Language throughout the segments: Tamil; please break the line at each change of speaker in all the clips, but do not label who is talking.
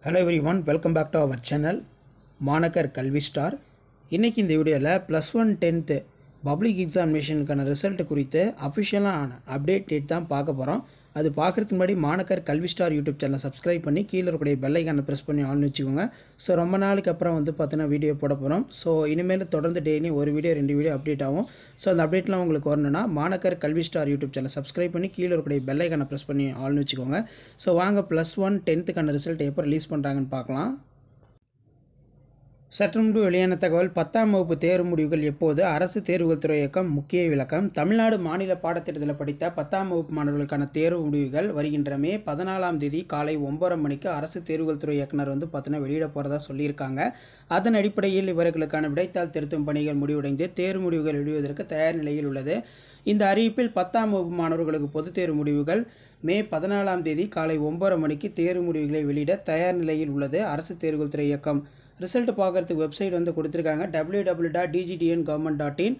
Hello everyone, welcome back to our channel மாணக்கர் கல்வி ஸ்டார். இன்றைக்கி இந்த வீடியோவில் +1 10th பப்ளிக் எக்ஸாமினேஷனுக்கான ரிசல்ட் குறித்து அஃபிஷியலான அப்டேட் டேட் தான் பார்க்க போகிறோம். அது பார்க்குறதுக்கு முன்னாடி மாணக்கர் கல்வி ஸ்டார் யூடியூப் சேனலை சப்ஸ்கிரைப் பண்ணி கீழே இருக்கக்கூடிய பெல் ஐக்கானை ப்ரெஸ் பண்ணி ஆன் வச்சுக்கோங்க. ஸோ ரொம்ப நாளுக்கு அப்புறம் பார்த்தீங்கன்னா வீடியோ போட போகிறோம். ஸோ இனிமேல் தொடர்ந்து டெய்லி ஒரு வீடியோ 2 வீடியோ அப்டேட் ஆகும். ஸோ அந்த அப்டேட்லாம் உங்களுக்கு வரணும்னா மாணக்கர் கல்வி ஸ்டார் யூடியூப் சேனலை சப்ஸ்கிரைப் பண்ணி கீழே இருக்கக்கூடிய பெல் ஐக்கானை ப்ரெஸ் பண்ணி ஆன் வச்சுக்கோங்க. ஸோ வாங்க +1 10th ரிசல்ட் எப்போ ரிலீஸ் பண்ணுறாங்கன்னு பார்க்கலாம். சற்று முன்பு வெளியான தகவல் 10ஆம் வகுப்பு தேர்வு முடிவுகள் எப்போது அரசு தேர்வுகள் துறை இயக்கம் முக்கிய விளக்கம். தமிழ்நாடு மாநில பாடத்திட்டத்தில் படித்த 10ஆம் வகுப்பு மாணவர்களுக்கான தேர்வு முடிவுகள் வருகின்ற மே 14ஆம் தேதி காலை 9:30 மணிக்கு அரசு தேர்வுகள் துறை இயக்குனர் பார்த்தீங்கன்னா வெளியிட போகிறதா சொல்லியிருக்காங்க. அதன் அடிப்படையில் இவர்களுக்கான விடைத்தாள் திருத்தும் பணிகள் முடிவடைந்து தேர்வு முடிவுகள் வெளியிடுவதற்கு தயார் நிலையில் உள்ளது. இந்த அறிவிப்பில் 10ஆம் வகுப்பு மாணவர்களுக்கு பொதுத் தேர்வு முடிவுகள் மே 14ஆம் தேதி காலை 9:30 மணிக்கு தேர்வு முடிவுகளை வெளியிட தயார் நிலையில் உள்ளது அரசு தேர்வுகள் துறை இயக்கம். ரிசல்ட் பார்க்குறதுக்கு வெப்சைட் கொடுத்துருக்காங்க. www.dgtngovernment.in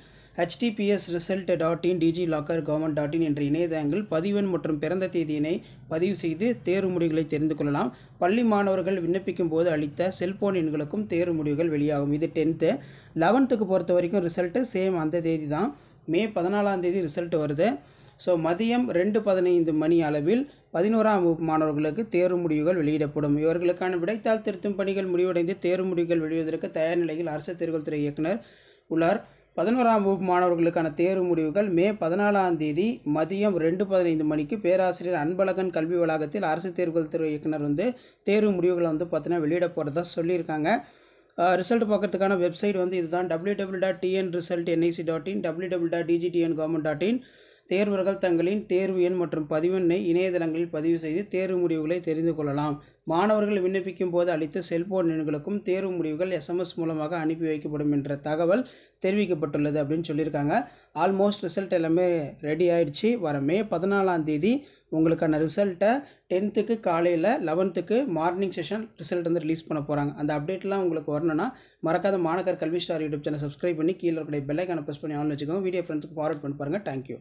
https://result.in/dglocker.government.in என்ற இணையதளங்கள் பதிவெண் மற்றும் பிறந்த தேதியினை பதிவு செய்து தேர்வு முடிவுகளை தெரிந்து கொள்ளலாம். பள்ளி மாணவர்கள் விண்ணப்பிக்கும் போது அளித்த செல்போன் எண்களுக்கும் தேர்வு முடிவுகள் வெளியாகும். இது 10th. 11th பொறுத்த வரைக்கும் ரிசல்ட்டு சேம் அந்த தேதி தான், மே 14ஆம் தேதி ரிசல்ட் வருது. ஸோ மதியம் 2:15 மணி அளவில் 11ஆம் வகுப்பு மாணவர்களுக்கு தேர்வு முடிவுகள் வெளியிடப்படும். இவர்களுக்கான விடைத்தாள் திருத்தும் பணிகள் முடிவடைந்து தேர்வு முடிவுகள் வெளியிடுவதற்கு தயார் நிலையில் அரசு தேர்வுகள் துறை இயக்குனர் உள்ளார். 11ஆம் வகுப்பு மாணவர்களுக்கான தேர்வு முடிவுகள் மே 14ஆம் தேதி மதியம் 2:15 மணிக்கு பேராசிரியர் அன்பழகன் கல்வி வளாகத்தில் அரசு தேர்வுகள் துறை இயக்குனர் தேர்வு முடிவுகளை பார்த்தீங்கன்னா வெளியிட போகிறதா சொல்லியிருக்காங்க. ரிசல்ட் பார்க்குறதுக்கான வெப்சைட் இதுதான், www.tnresult.nic.in www.dgtngovernment.in. தேர்வர்கள் தங்களின் தேர்வு எண் மற்றும் பதிவெண்ணை இணையதளங்களில் பதிவு செய்து தேர்வு முடிவுகளை தெரிந்து கொள்ளலாம். மாணவர்கள் விண்ணப்பிக்கும் போது அளித்த செல்போன் எண்களுக்கும் தேர்வு முடிவுகள் SMS மூலமாக அனுப்பி வைக்கப்படும் என்ற தகவல் தெரிவிக்கப்பட்டுள்ளது அப்படின்னு சொல்லியிருக்காங்க. ஆல்மோஸ்ட் ரிசல்ட் எல்லாமே ரெடி ஆயிடுச்சு. வர மே 14ஆம் தேதி உங்களுக்கான ரிசல்ட்டை 10th காலையில் 11th morning session result release பண்ண போகிறாங்க. அந்த அப்டேட்லாம் உங்களுக்கு வரணும்னா மறக்காத மாணக்கர் கல்வி ஸ்டார் யூடியூப் சேனல் சப்ஸ்கிரைப் பண்ணி கீழே இருக்கிற பெல் ஐக்கானை ப்ரெஸ் பண்ணி ஆன் வச்சுக்கோங்க. வீடியோ ஃப்ரெண்ட்ஸுக்கு ஃபார்வர்ட் பண்ணி பாருங்கள். தேங்க்யூ.